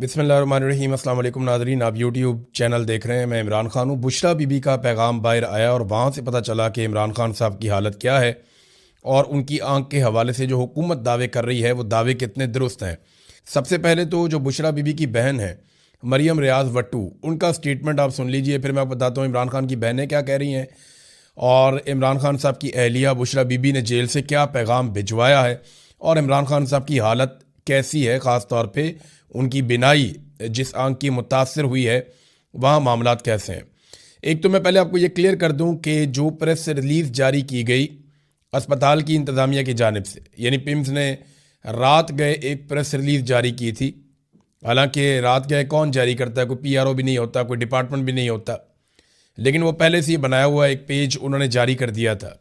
बिस्मिल्लाहिर्रहमानिर्रहीम। अस्सलाम वालेकुम नाज़रीन, आप यूट्यूब चैनल देख रहे हैं। मैं इमरान खान हूँ। बुशरा बीबी का पैगाम बाहर आया और वहाँ से पता चला कि इमरान खान साहब की हालत क्या है और उनकी आंख के हवाले से जो हुकूमत दावे कर रही है वो दावे कितने दुरुस्त हैं। सबसे पहले तो जो बुशरा बीबी की बहन है मरियम रियाज वट्टू, उनका स्टेटमेंट आप सुन लीजिए, फिर मैं आपको बताता हूँ इमरान खान की बहनें क्या कह रही हैं और इमरान खान साहब की अहलिया बुशरा बीबी ने जेल से क्या पैगाम भिजवाया है और इमरान खान साहब की हालत कैसी है, ख़ास तौर पे उनकी बिनाई जिस आंख की मुतासर हुई है वहाँ मामलात कैसे हैं। एक तो मैं पहले आपको ये क्लियर कर दूं कि जो प्रेस रिलीज़ जारी की गई अस्पताल की इंतज़ामिया की जानिब से, यानी पिम्स ने रात गए एक प्रेस रिलीज़ जारी की थी। हालांकि रात गए कौन जारी करता है, कोई पीआरओ भी नहीं होता, कोई डिपार्टमेंट भी नहीं होता, लेकिन वो पहले से ही बनाया हुआ एक पेज उन्होंने जारी कर दिया था।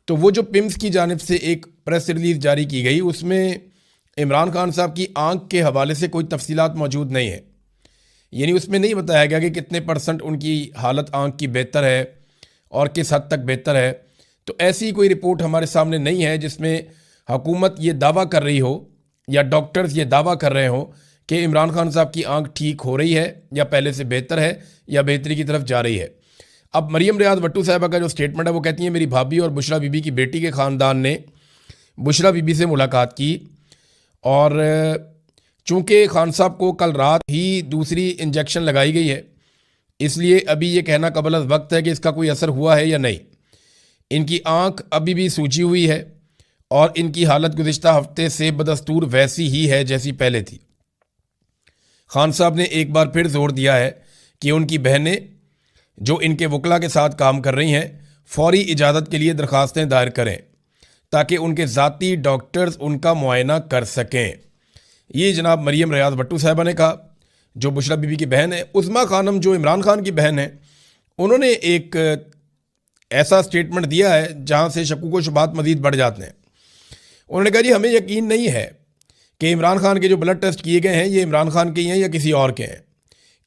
तो वो जो पिम्स की जानिब से एक प्रेस रिलीज़ जारी की गई उसमें इमरान खान साहब की आंख के हवाले से कोई तफसीलात मौजूद नहीं है, यानी उसमें नहीं बताया गया कि कितने % उनकी हालत आंख की बेहतर है और किस हद तक बेहतर है। तो ऐसी कोई रिपोर्ट हमारे सामने नहीं है जिसमें हुकूमत ये दावा कर रही हो या डॉक्टर्स ये दावा कर रहे हो कि इमरान खान साहब की आंख ठीक हो रही है या पहले से बेहतर है या बेहतरी की तरफ जा रही है। अब मरियम रियाज वट्टू साहबा का जो स्टेटमेंट है वो कहती है मेरी भाभी और बुशरा बीबी की बेटी के ख़ानदान ने बुशरा बीबी से मुलाकात की और चूँकि खान साहब को कल रात ही दूसरी इंजेक्शन लगाई गई है, इसलिए अभी ये कहना कबल अज़ वक्त है कि इसका कोई असर हुआ है या नहीं। इनकी आंख अभी भी सूजी हुई है और इनकी हालत गुज़िश्ता हफ्ते से बदस्तूर वैसी ही है जैसी पहले थी। खान साहब ने एक बार फिर जोर दिया है कि उनकी बहनें जो इनके वकला के साथ काम कर रही हैं फौरी इजाज़त के लिए दरख्वास्तें दायर करें ताकि उनके ज़ाती डॉक्टर्स उनका मुआयना कर सकें। ये जनाब मरियम रियाज वट्टू साहबा ने कहा, जो बुशरा बीबी की बहन है। उस्मा खानम जो इमरान खान की बहन है, उन्होंने एक ऐसा स्टेटमेंट दिया है जहाँ से शक्कू को शुबात मज़ीद बढ़ जाते हैं। उन्होंने कहा जी हमें यकीन नहीं है कि इमरान खान के जो ब्लड टेस्ट किए गए हैं ये इमरान खान के ही हैं या किसी और के हैं।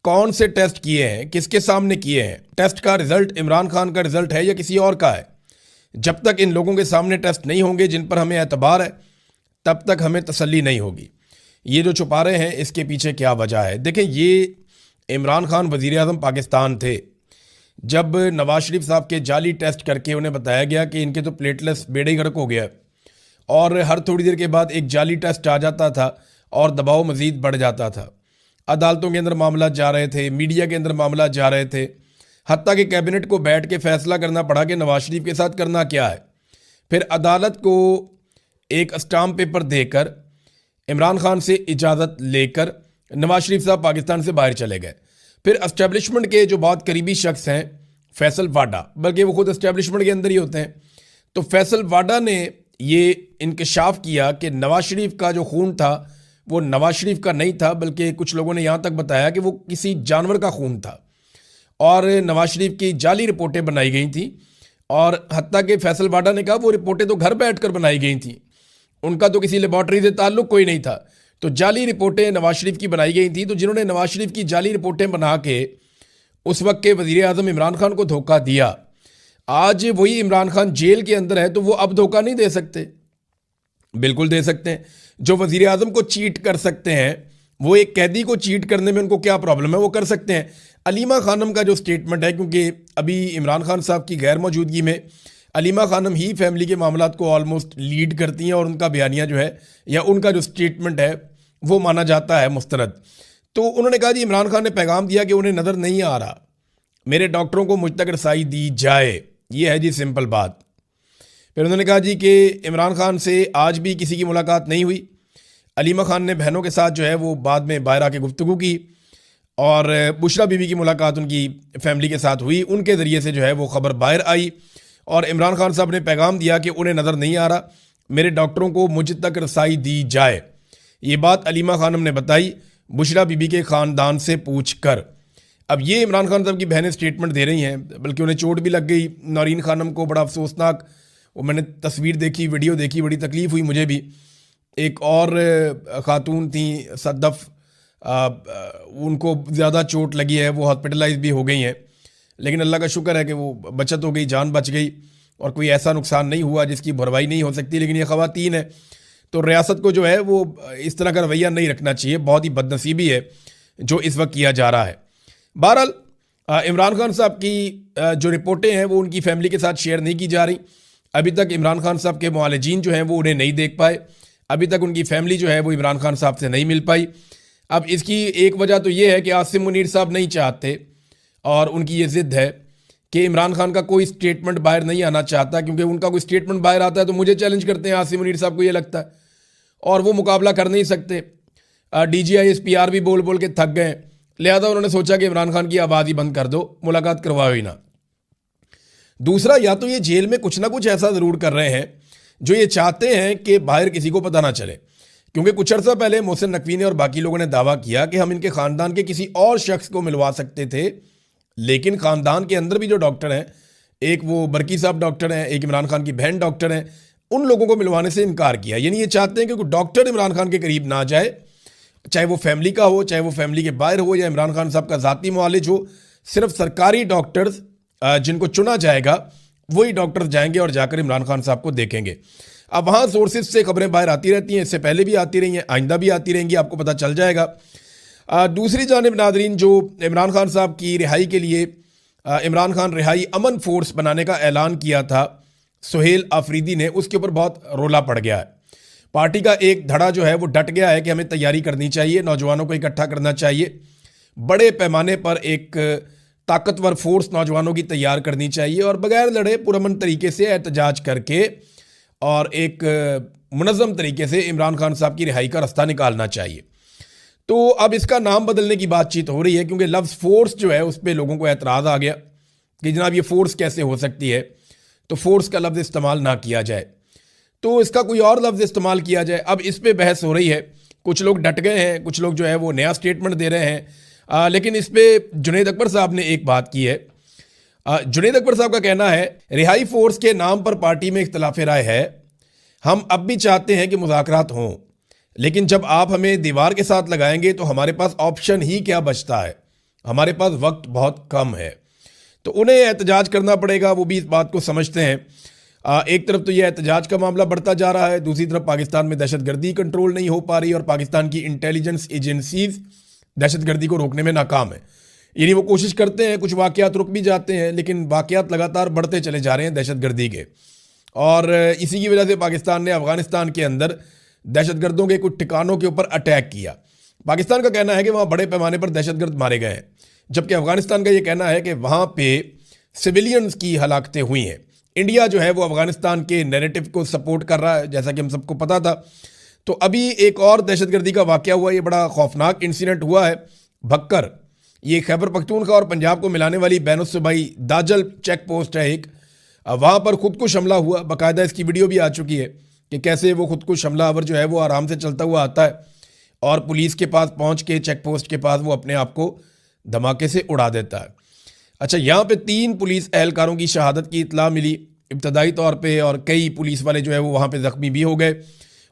कौन से टेस्ट किए हैं, किसके सामने किए हैं, टेस्ट का रिज़ल्ट इमरान खान का रिज़ल्ट है या किसी और का है। जब तक इन लोगों के सामने टेस्ट नहीं होंगे जिन पर हमें एतबार है तब तक हमें तसल्ली नहीं होगी। ये जो छुपा रहे हैं इसके पीछे क्या वजह है। देखें, ये इमरान खान वज़ीर आज़म पाकिस्तान थे जब नवाज शरीफ साहब के जाली टेस्ट करके उन्हें बताया गया कि इनके तो प्लेटलेट्स बेड़े गर्क हो गया और हर थोड़ी देर के बाद एक जाली टेस्ट आ जाता था और दबाव मज़ीद बढ़ जाता था। अदालतों के अंदर मामला जा रहे थे, मीडिया के अंदर मामला जा रहे थे, हत्ता कि कैबिनेट को बैठ के फैसला करना पड़ा कि नवाज शरीफ के साथ करना क्या है। फिर अदालत को एक स्टाम्प पेपर देकर इमरान खान से इजाज़त लेकर नवाज शरीफ साहब पाकिस्तान से बाहर चले गए। फिर एस्टेब्लिशमेंट के जो बहुत करीबी शख्स हैं फैसल वाडा, बल्कि वो खुद एस्टेब्लिशमेंट के अंदर ही होते हैं, तो फैसल वाडा ने ये इंकशाफ किया कि नवाज शरीफ का जो खून था वो नवाज शरीफ का नहीं था, बल्कि कुछ लोगों ने यहाँ तक बताया कि वो किसी जानवर का खून था और नवाज शरीफ की जाली रिपोर्टें बनाई गई थी। और हत्ता के फैसल वाडा ने कहा वो रिपोर्टें तो घर बैठकर बनाई गई थी, उनका तो किसी लेबॉर्ट्री से ताल्लुक़ कोई नहीं था, तो जाली रिपोर्टें नवाज शरीफ की बनाई गई थी। तो जिन्होंने नवाज शरीफ की जाली रिपोर्टें बना के उस वक्त के वज़ीर आज़म इमरान खान को धोखा दिया, आज वही इमरान खान जेल के अंदर है तो वो अब धोखा नहीं दे सकते। बिल्कुल दे सकते हैं। जो वज़ीर आज़म को चीट कर सकते हैं वो एक कैदी को चीट करने में उनको क्या प्रॉब्लम है, वो कर सकते हैं। अलीमा खानम का जो स्टेटमेंट है, क्योंकि अभी इमरान खान साहब की गैर मौजूदगी में अलीमा खानम ही फैमिली के मामलात को ऑलमोस्ट लीड करती हैं और उनका बयानिया जो है या उनका जो स्टेटमेंट है वो माना जाता है मुस्तरद। तो उन्होंने कहा जी इमरान खान ने पैगाम दिया कि उन्हें नज़र नहीं आ रहा, मेरे डॉक्टरों को मुझ तक रसाई दी जाए, ये है जी सिंपल बात। फिर उन्होंने कहा जी कि इमरान खान से आज भी किसी की मुलाकात नहीं हुई। अलीमा खान ने बहनों के साथ जो है वो बाद में बाहर आके गुफ्तगू की और बुशरा बीबी की मुलाकात उनकी फैमिली के साथ हुई, उनके ज़रिए से जो है वो ख़बर बाहर आई और इमरान खान साहब ने पैगाम दिया कि उन्हें नज़र नहीं आ रहा, मेरे डॉक्टरों को मुझ तक रसाई दी जाए। ये बात अलीमा खानम ने बताई बुशरा बीबी के ख़ानदान से पूछ कर। अब ये इमरान खान साहब की बहनें स्टेटमेंट दे रही हैं, बल्कि उन्हें चोट भी लग गई। नौरीन खानम को बड़ा अफसोसनाक, वो मैंने तस्वीर देखी, वीडियो देखी, बड़ी तकलीफ़ हुई मुझे भी। एक और ख़ातून थी सद्दफ़, उनको ज़्यादा चोट लगी है, वो हॉस्पिटलाइज भी हो गई हैं, लेकिन अल्लाह का शुक्र है कि वो बचत हो गई, जान बच गई और कोई ऐसा नुकसान नहीं हुआ जिसकी भरपाई नहीं हो सकती। लेकिन ये ख़वातीन है तो रियासत को जो है वो इस तरह का रवैया नहीं रखना चाहिए। बहुत ही बदनसीबी है जो इस वक्त किया जा रहा है। बहरहाल इमरान खान साहब की जो रिपोर्टें हैं वो उनकी फैमिली के साथ शेयर नहीं की जा रही। अभी तक इमरान खान साहब के मुआलिजीन जो हैं वो उन्हें नहीं देख पाए। अभी तक उनकी फैमिली जो है वो इमरान खान साहब से नहीं मिल पाई। अब इसकी एक वजह तो ये है कि आसिम मुनीर साहब नहीं चाहते और उनकी ये ज़िद है कि इमरान खान का कोई स्टेटमेंट बाहर नहीं आना चाहता, क्योंकि उनका कोई स्टेटमेंट बाहर आता है तो मुझे चैलेंज करते हैं आसिम मुनीर साहब को, ये लगता है, और वो मुकाबला कर नहीं सकते। DGI SPR भी बोल बोल के थक गए, लिहाजा उन्होंने सोचा कि इमरान खान की आवाज़ ही बंद कर दो, मुलाकात करवाओ ही ना। दूसरा, या तो ये जेल में कुछ ना कुछ ऐसा ज़रूर कर रहे हैं जो ये चाहते हैं कि बाहर किसी को पता ना चले, क्योंकि कुछ अर्सा पहले मोहसिन नकवी ने और बाकी लोगों ने दावा किया कि हम इनके ख़ानदान के किसी और शख्स को मिलवा सकते थे, लेकिन ख़ानदान के अंदर भी जो डॉक्टर हैं, एक वो बरकी साहब डॉक्टर हैं, एक इमरान खान की बहन डॉक्टर हैं, उन लोगों को मिलवाने से इनकार किया। यानी ये चाहते हैं कि कोई डॉक्टर इमरान खान के करीब ना जाए, चाहे वो फैमिली का हो, चाहे वो फैमिली के बाहर हो, या इमरान खान साहब का ज़ाती मुआलिज हो। सिर्फ सरकारी डॉक्टर्स जिनको चुना जाएगा वही डॉक्टर्स जाएंगे और जाकर इमरान खान साहब को देखेंगे। अब वहाँ सोर्सेज से खबरें बाहर आती रहती हैं, इससे पहले भी आती रही हैं, आइंदा भी आती रहेंगी, आपको पता चल जाएगा। दूसरी जानिब नादरीन, जो इमरान खान साहब की रिहाई के लिए इमरान खान रिहाई अमन फोर्स बनाने का ऐलान किया था सुहेल आफरीदी ने, उसके ऊपर बहुत रोला पड़ गया है। पार्टी का एक धड़ा जो है वो डट गया है कि हमें तैयारी करनी चाहिए, नौजवानों को इकट्ठा करना चाहिए, बड़े पैमाने पर एक ताकतवर फोर्स नौजवानों की तैयार करनी चाहिए और बगैर लड़े पुरअमन तरीके से एहतजाज करके और एक मुनज़्ज़म तरीके से इमरान खान साहब की रिहाई का रास्ता निकालना चाहिए। तो अब इसका नाम बदलने की बातचीत हो रही है, क्योंकि लफ्ज़ फोर्स जो है उस पर लोगों को एतराज़ आ गया कि जनाब ये फोर्स कैसे हो सकती है, तो फोर्स का लफ्ज़ इस्तेमाल ना किया जाए, तो इसका कोई और लफ्ज़ इस्तेमाल किया जाए। अब इस पर बहस हो रही है, कुछ लोग डट गए हैं, कुछ लोग जो है वो नया स्टेटमेंट दे रहे हैं। लेकिन इस पर जुनैद अकबर साहब ने एक बात की है। जुनैद अकबर साहब का कहना है, रिहाई फोर्स के नाम पर पार्टी में इख्तलाफ राय है, हम अब भी चाहते हैं कि मुज़ाकरात हों, लेकिन जब आप हमें दीवार के साथ लगाएंगे तो हमारे पास ऑप्शन ही क्या बचता है, हमारे पास वक्त बहुत कम है। तो उन्हें एहतजाज करना पड़ेगा, वो भी इस बात को समझते हैं। एक तरफ तो यह एहतजाज का मामला बढ़ता जा रहा है, दूसरी तरफ पाकिस्तान में दहशतगर्दी कंट्रोल नहीं हो पा रही और पाकिस्तान की इंटेलिजेंस एजेंसीज दहशतगर्दी को रोकने में नाकाम है। यानी वो कोशिश करते हैं, कुछ वाक़यात रुक भी जाते हैं, लेकिन वाक़यात लगातार बढ़ते चले जा रहे हैं दहशतगर्दी के, और इसी की वजह से पाकिस्तान ने अफ़गानिस्तान के अंदर दहशतगर्दों के कुछ ठिकानों के ऊपर अटैक किया। पाकिस्तान का कहना है कि वहाँ बड़े पैमाने पर दहशतगर्द मारे गए हैं, जबकि अफ़गानिस्तान का ये कहना है कि वहाँ पे सिविलियंस की हलाकतें हुई हैं। इंडिया जो है वो अफ़गानिस्तान के नैरेटिव को सपोर्ट कर रहा है, जैसा कि हम सबको पता था। तो अभी एक और दहशतगर्दी का वाक़या हुआ, ये बड़ा खौफनाक इंसिडेंट हुआ है भक्कर, ये खैबर पख्तूनख्वा और पंजाब को मिलाने वाली बैनुस्सूबाई दाजल चेक पोस्ट है एक, वहाँ पर खुदकुश हमला हुआ। बाकायदा इसकी वीडियो भी आ चुकी है कि कैसे वो खुदकुश हमलावर जो है वो आराम से चलता हुआ आता है और पुलिस के पास पहुँच के चेक पोस्ट के पास वो अपने आप को धमाके से उड़ा देता है। अच्छा, यहाँ पे 3 पुलिस एहलकारों की शहादत की इतला मिली इब्तदाई तौर पे, और कई पुलिस वाले जो है वो वहाँ पे ज़ख्मी भी हो गए,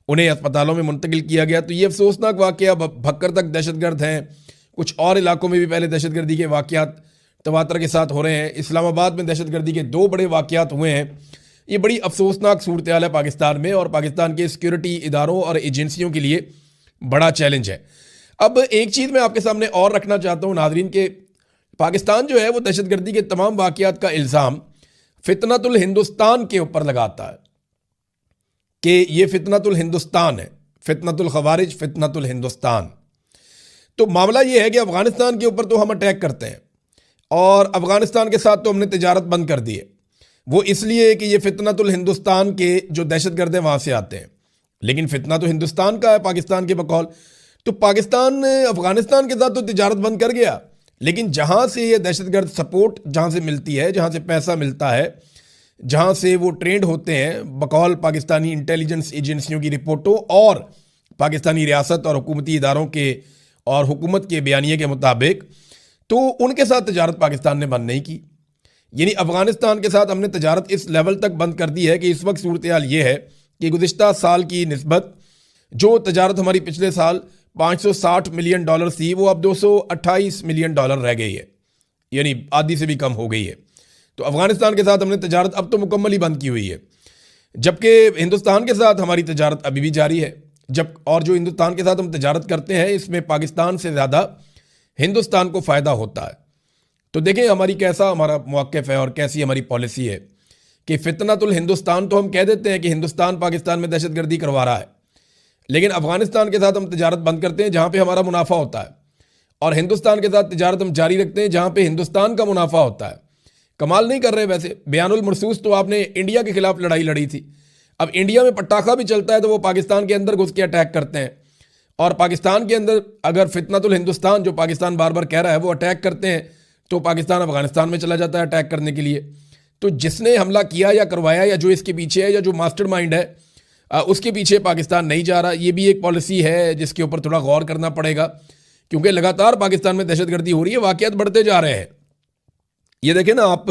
उन्हें अस्पतालों में मुंतकिल किया गया। तो ये अफसोसनाक वाक़या, भक्कर तक दहशतगर्द हैं, कुछ और इलाकों में भी पहले दहशतगर्दी के वाक़यात तवातर के साथ हो रहे हैं। इस्लामाबाद में दहशतगर्दी के 2 बड़े वाक़यात हुए हैं। ये बड़ी अफसोसनाक सूरत हाल है पाकिस्तान में, और पाकिस्तान के सिक्योरिटी इदारों और एजेंसियों के लिए बड़ा चैलेंज है। अब एक चीज़ मैं आपके सामने और रखना चाहता हूँ नाज़रीन, के पाकिस्तान जो है वो दहशतगर्दी के तमाम वाक़यात का इल्ज़ाम फितनतुल हिंदुस्तान के ऊपर लगाता है कि ये फितनतुल हिंदुस्तान है, फितनतुल खवारिज, फितनतुल हिंदुस्तान। तो मामला ये है कि अफ़गानिस्तान के ऊपर तो हम अटैक करते हैं और अफ़गानिस्तान के साथ तो हमने तिजारत बंद कर दी है, वो इसलिए कि ये फितनतुल हिंदुस्तान के जो दहशतगर्द हैं वहाँ से आते हैं, लेकिन फितना तो हिंदुस्तान का है पाकिस्तान के बकौल। तो पाकिस्तान अफ़गानिस्तान के साथ तो तिजारत बंद कर गया, लेकिन जहाँ से ये दहशतगर्द सपोर्ट जहाँ से मिलती है, जहाँ से पैसा मिलता है, जहाँ से वो ट्रेंड होते हैं बकौल पाकिस्तानी इंटेलिजेंस एजेंसियों की रिपोर्टों और पाकिस्तानी रियासत और हुकूमती इदारों के और हुकूमत के बयानिए के मुताबिक, तो उनके साथ तजारत पाकिस्तान ने बंद नहीं की। यानी अफ़गानिस्तान के साथ हमने तजारत इस लेवल तक बंद कर दी है कि इस वक्त सूरत हाल ये है कि गुज़िश्ता साल की निस्बत जो तजारत हमारी पिछले साल $560 मिलियन थी, वो अब $228 मिलियन रह गई है, यानी आधी से भी कम हो गई है। तो अफ़गानिस्तान के साथ हमने तजारत अब तो मुकम्मल ही बंद की हुई है। जबकि हिंदुस्तान के साथ हमारी तजारत अभी भी जारी है। और जो हिंदुस्तान के साथ हम तजारत करते हैं इसमें पाकिस्तान से ज़्यादा हिंदुस्तान को फ़ायदा होता है। तो देखें हमारा मौक़िफ़ है और कैसी हमारी पॉलिसी है कि फितनतुल हिंदुस्तान तो हम कह देते हैं कि हिंदुस्तान पाकिस्तान में दहशतगर्दी करवा रहा है, लेकिन अफ़गानिस्तान के साथ हम तजारत बंद करते हैं जहाँ पे हमारा मुनाफा होता है, और हिंदुस्तान के साथ तजारत हम जारी रखते हैं जहाँ पे हिंदुस्तान का मुनाफा होता है। कमाल नहीं कर रहे वैसे। बयानुल मरसूस तो आपने इंडिया के खिलाफ लड़ाई लड़ी थी, अब इंडिया में पटाखा भी चलता है तो वो पाकिस्तान के अंदर घुस के अटैक करते हैं, और पाकिस्तान के अंदर अगर फितनतुल हिंदुस्तान जो पाकिस्तान बार बार कह रहा है वो अटैक करते हैं तो पाकिस्तान अफगानिस्तान में चला जाता है अटैक करने के लिए। तो जिसने हमला किया या करवाया या जो इसके पीछे है या जो मास्टरमाइंड है उसके पीछे पाकिस्तान नहीं जा रहा। ये भी एक पॉलिसी है जिसके ऊपर थोड़ा गौर करना पड़ेगा, क्योंकि लगातार पाकिस्तान में दहशतगर्दी हो रही है, वाक़यात बढ़ते जा रहे हैं। ये देखें ना आप,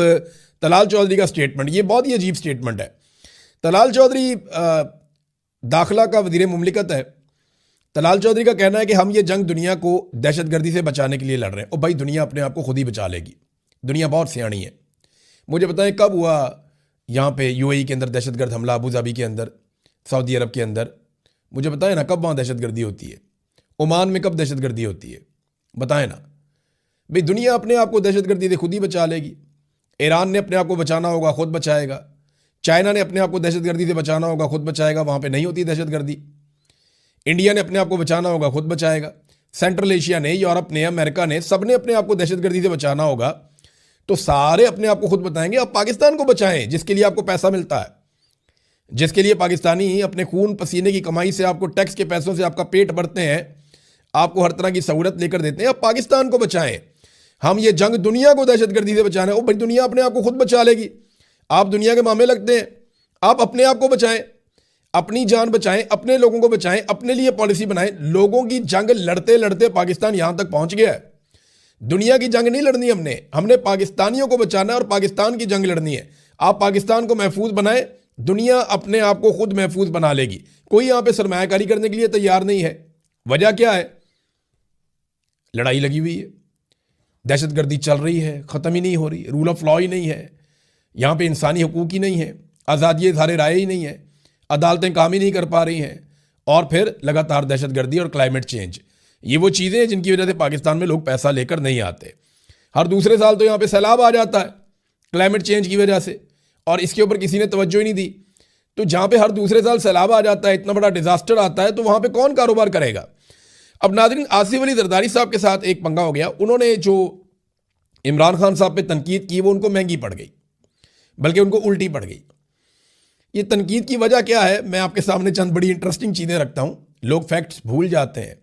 तलाल चौधरी का स्टेटमेंट, ये बहुत ही अजीब स्टेटमेंट है। तलाल चौधरी दाखिला का वज़ीर मुमलिकत है। तलाल चौधरी का कहना है कि हम ये जंग दुनिया को दहशतगर्दी से बचाने के लिए लड़ रहे हैं। और भाई दुनिया अपने आप को खुद ही बचा लेगी, दुनिया बहुत सियाणी है। मुझे बताएं कब हुआ यहाँ पे यूएई के अंदर दहशतगर्द हमला, अबू धाबी के अंदर, सऊदी अरब के अंदर? मुझे बताएं ना कब वहाँ दहशतगर्दी होती है? ओमान में कब दहशतगर्दी होती है? बताएं ना भाई। दुनिया अपने आप को दहशतगर्दी से खुद ही बचा लेगी। ईरान ने अपने आप को बचाना होगा, खुद बचाएगा। चाइना ने अपने आप को दहशतगर्दी से बचाना होगा, खुद बचाएगा, वहाँ पे नहीं होती दहशतगर्दी। इंडिया ने अपने आप को बचाना होगा, खुद बचाएगा। सेंट्रल एशिया ने, यूरोप ने, अमेरिका ने, सब ने अपने आप को दहशतगर्दी से बचाना होगा तो सारे अपने आप को खुद बताएंगे। आप पाकिस्तान को बचाएं जिसके लिए आपको पैसा मिलता है, जिसके लिए पाकिस्तानी अपने खून पसीने की कमाई से, आपको टैक्स के पैसों से आपका पेट भरते हैं, आपको हर तरह की सहूलत लेकर देते हैं। आप पाकिस्तान को बचाएं। हम ये जंग दुनिया को दहशतगर्दी से बचाना है। ओ भाई दुनिया अपने आप को खुद बचा लेगी। आप दुनिया के मामले लगते हैं। आप अपने आप को बचाएं, अपनी जान बचाएं, अपने लोगों को बचाएं, अपने लिए पॉलिसी बनाएं। लोगों की जंग लड़ते लड़ते पाकिस्तान यहां तक पहुंच गया है। दुनिया की जंग नहीं लड़नी हमने पाकिस्तानियों को बचाना है और पाकिस्तान की जंग लड़नी है। आप पाकिस्तान को महफूज बनाएं, दुनिया अपने आप को खुद महफूज बना लेगी। कोई यहां पे सरमायाकारी करने के लिए तैयार नहीं है। वजह क्या है? लड़ाई लगी हुई है, दहशतगर्दी चल रही है, ख़त्म ही नहीं हो रही, रूल ऑफ लॉ ही नहीं है, यहाँ पे इंसानी हकूक़ ही नहीं है, आज़ादी इज़हार राय ही नहीं है, अदालतें काम ही नहीं कर पा रही हैं, और फिर लगातार दहशतगर्दी और क्लाइमेट चेंज। ये वो चीज़ें हैं जिनकी वजह से पाकिस्तान में लोग पैसा लेकर नहीं आते। हर दूसरे साल तो यहाँ पे सैलाब आ जाता है क्लाइमेट चेंज की वजह से, और इसके ऊपर किसी ने तवज्जो ही नहीं दी। तो जहाँ पे हर दूसरे साल सैलाब आ जाता है, इतना बड़ा डिज़ास्टर आता है, तो वहाँ पे कौन कारोबार करेगा? अब नाज़रीन, आसिफ अली जरदारी साहब के साथ एक पंगा हो गया। उन्होंने जो इमरान खान साहब पे तनकीद की वो उनको महंगी पड़ गई, बल्कि उनको उल्टी पड़ गई। ये तनकीद की वजह क्या है? मैं आपके सामने चंद बड़ी इंटरेस्टिंग चीज़ें रखता हूँ, लोग फैक्ट्स भूल जाते हैं।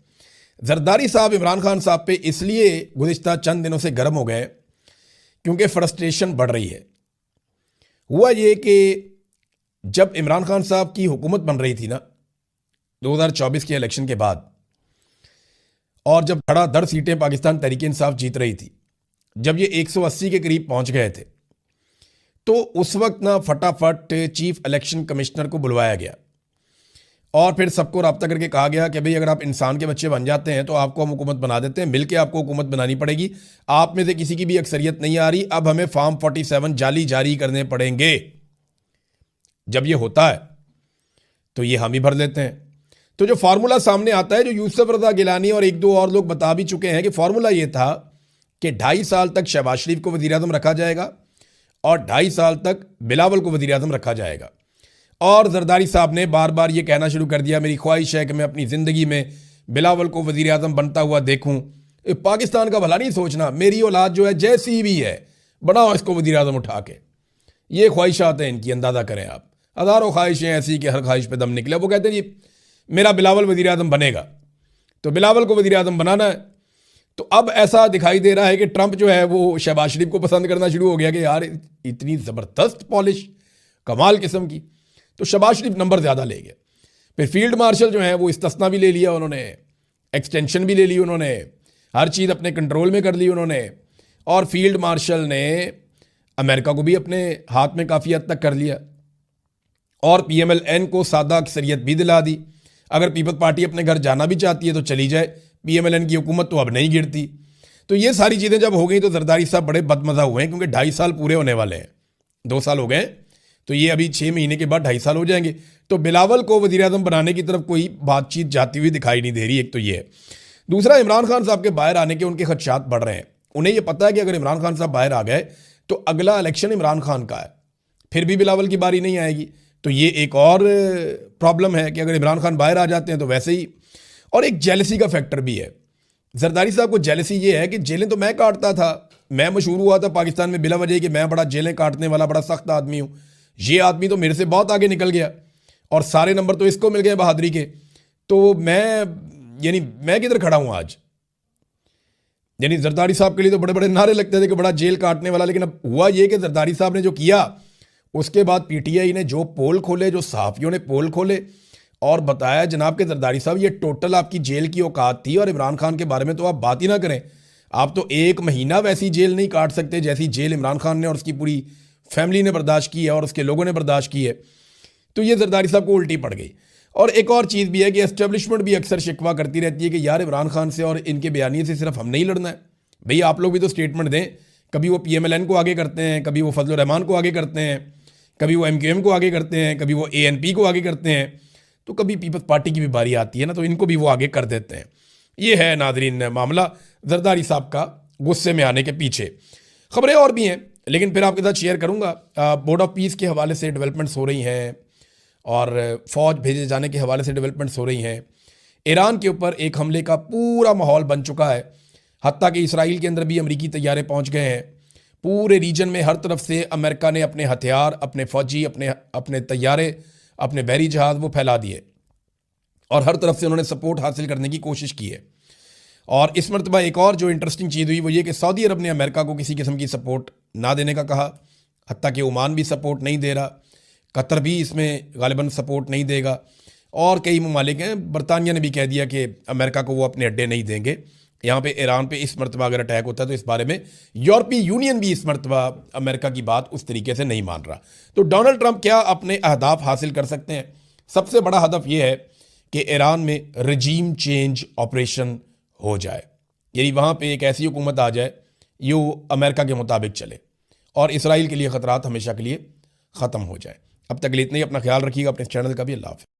जरदारी साहब इमरान खान साहब पे इसलिए गुज़िश्ता चंद दिनों से गर्म हो गए क्योंकि फ्रस्ट्रेशन बढ़ रही है। हुआ ये कि जब इमरान खान साहब की हुकूमत बन रही थी ना 2024 के इलेक्शन के बाद, और जब धड़ाधड़ सीटें पाकिस्तान तहरीक-ए-इंसाफ जीत रही थी, जब ये 180 के करीब पहुंच गए थे, तो उस वक्त ना फटाफट चीफ इलेक्शन कमिश्नर को बुलवाया गया और फिर सबको रब्ता करके कहा गया कि भाई अगर आप इंसान के बच्चे बन जाते हैं तो आपको हम हुकूमत बना देते हैं, मिलके आपको हुकूमत बनानी पड़ेगी। आप में से किसी की भी अक्सरियत नहीं आ रही, अब हमें फॉर्म 47 जाली जारी करने पड़ेंगे। जब ये होता है तो ये हम ही भर लेते हैं। तो जो फार्मूला सामने आता है, जो यूसुफ रज़ा गिलानी और एक दो और लोग बता भी चुके हैं कि फार्मूला ये था कि 2.5 साल तक शहबाज शरीफ को वज़ीर आज़म रखा जाएगा और 2.5 साल तक बिलावल को वज़ीर आज़म रखा जाएगा। और जरदारी साहब ने बार बार ये कहना शुरू कर दिया, मेरी ख्वाहिश है कि मैं अपनी ज़िंदगी में बिलावल को वज़ीर आज़म बनता हुआ देखूँ। पाकिस्तान का भला नहीं सोचना, मेरी औलाद जो है जैसी भी है बनाओ इसको वज़ीर आज़म उठा के। ये ख्वाहिशात हैं इनकी, अंदाज़ा करें आप। हज़ारों ख्वाहिशें ऐसी कि हर ख्वाहिश पे दम निकले। वो कहते हैं जी मेरा बिलावल वज़ीर आज़म बनेगा, तो बिलावल को वज़ीर आज़म बनाना है। तो अब ऐसा दिखाई दे रहा है कि ट्रंप जो है वो शहबाज शरीफ को पसंद करना शुरू हो गया कि यार इतनी ज़बरदस्त पॉलिश, कमाल किस्म की। तो शहबाज शरीफ नंबर ज़्यादा ले गए। फिर फील्ड मार्शल जो है वो इस्तिस्ना भी ले लिया उन्होंने, एक्सटेंशन भी ले ली उन्होंने, हर चीज़ अपने कंट्रोल में कर ली उन्होंने। और फील्ड मार्शल ने अमेरिका को भी अपने हाथ में काफ़ी हद तक कर लिया और PMLN को सादा अक्सरियत भी दिला दी। अगर पीपल्स पार्टी अपने घर जाना भी चाहती है तो चली जाए, PMLN की हुकूमत तो अब नहीं गिरती। तो ये सारी चीज़ें जब हो गई तो जरदारी साहब बड़े बदमज़ा हुए हैं, क्योंकि 2.5 साल पूरे होने वाले हैं। 2 साल हो गए, तो ये अभी 6 महीने के बाद 2.5 साल हो जाएंगे। तो बिलावल को वज़ीर आज़म बनाने की तरफ कोई बातचीत जाती हुई दिखाई नहीं दे रही। एक तो ये है। दूसरा, इमरान खान साहब के बाहर आने के उनके खदशात बढ़ रहे हैं। उन्हें ये पता है कि अगर इमरान खान साहब बाहर आ गए तो अगला इलेक्शन इमरान खान का है, फिर भी बिलावल की बारी नहीं आएगी। तो ये एक और प्रॉब्लम है कि अगर इमरान खान बाहर आ जाते हैं तो वैसे ही। और एक जेलसी का फैक्टर भी है। जरदारी साहब को जेलसी ये है कि जेलें तो मैं काटता था, मैं मशहूर हुआ था पाकिस्तान में बिला वजह कि मैं बड़ा जेलें काटने वाला बड़ा सख्त आदमी हूँ। ये आदमी तो मेरे से बहुत आगे निकल गया और सारे नंबर तो इसको मिल गए बहादुरी के। तो मैं किधर खड़ा हूँ आज? यानी जरदारी साहब के लिए तो बड़े बड़े नारे लगते थे कि बड़ा जेल काटने वाला, लेकिन अब हुआ ये कि जरदारी साहब ने जो किया उसके बाद पीटीआई ने जो पोल खोले, जो सहाफ़ियों ने पोल खोले और बताया जनाब के जरदारी साहब ये टोटल आपकी जेल की औकात थी और इमरान खान के बारे में तो आप बात ही ना करें। आप तो 1 महीना वैसी जेल नहीं काट सकते जैसी जेल इमरान खान ने और उसकी पूरी फैमिली ने बर्दाश्त की है और उसके लोगों ने बर्दाश्त की है। तो ये जरदारी साहब को उल्टी पड़ गई। और एक और चीज़ भी है कि एस्टेब्लिशमेंट भी अक्सर शिकवा करती रहती है कि यार इमरान खान से और इनके बयानिए से सिर्फ हमने ही लड़ना है। भाई आप लोग भी तो स्टेटमेंट दें। कभी वो PMLN को आगे करते हैं, कभी वो फजलुर रहमान को आगे करते हैं, कभी वो MQM को आगे करते हैं, कभी वो ANP को आगे करते हैं। तो कभी पीपल्स पार्टी की भी बारी आती है ना, तो इनको भी वो आगे कर देते हैं। ये है नाजरीन मामला जरदारी साहब का गुस्से में आने के पीछे। खबरें और भी हैं लेकिन फिर आपके साथ शेयर करूंगा। बोर्ड ऑफ पीस के हवाले से डेवलपमेंट्स हो रही हैं और फ़ौज भेजे जाने के हवाले से डेवलपमेंट्स हो रही हैं। ईरान के ऊपर एक हमले का पूरा माहौल बन चुका है, हत्ता कि इसराइल के अंदर भी अमरीकी तैयारे पहुंच गए हैं। पूरे रीजन में हर तरफ से अमेरिका ने अपने हथियार, अपने फ़ौजी, अपने तैयारे, अपने बहरी जहाज़ वो फैला दिए और हर तरफ से उन्होंने सपोर्ट हासिल करने की कोशिश की है। और इस मरतबा एक और जो इंटरेस्टिंग चीज़ हुई वो ये कि सऊदी अरब ने अमेरिका को किसी किस्म की सपोर्ट ना देने का कहा, हत्ता कि ओमान भी सपोर्ट नहीं दे रहा, कतर भी इसमें गालिबन सपोर्ट नहीं देगा और कई ममालिक हैं। बरतानिया ने भी कह दिया कि अमेरिका को वो अपने अड्डे नहीं देंगे। यहाँ पे ईरान पे इस मरतबा अगर अटैक होता है तो इस बारे में यूरोपीय यूनियन भी इस मरतबा अमेरिका की बात उस तरीके से नहीं मान रहा। तो डोनाल्ड ट्रंप क्या अपने अहदाफ हासिल कर सकते हैं? सबसे बड़ा हदफ ये है कि ईरान में रजीम चेंज ऑपरेशन हो जाए, यानी वहाँ पे एक ऐसी हुकूमत आ जाए जो अमेरिका के मुताबिक चले और इसराइल के लिए ख़तरात हमेशा के लिए ख़त्म हो जाए। अब तक के लिए इतना ही। अपना ख्याल रखिएगा, अपने चैनल का भी। अल्लाह हाफ़िज़।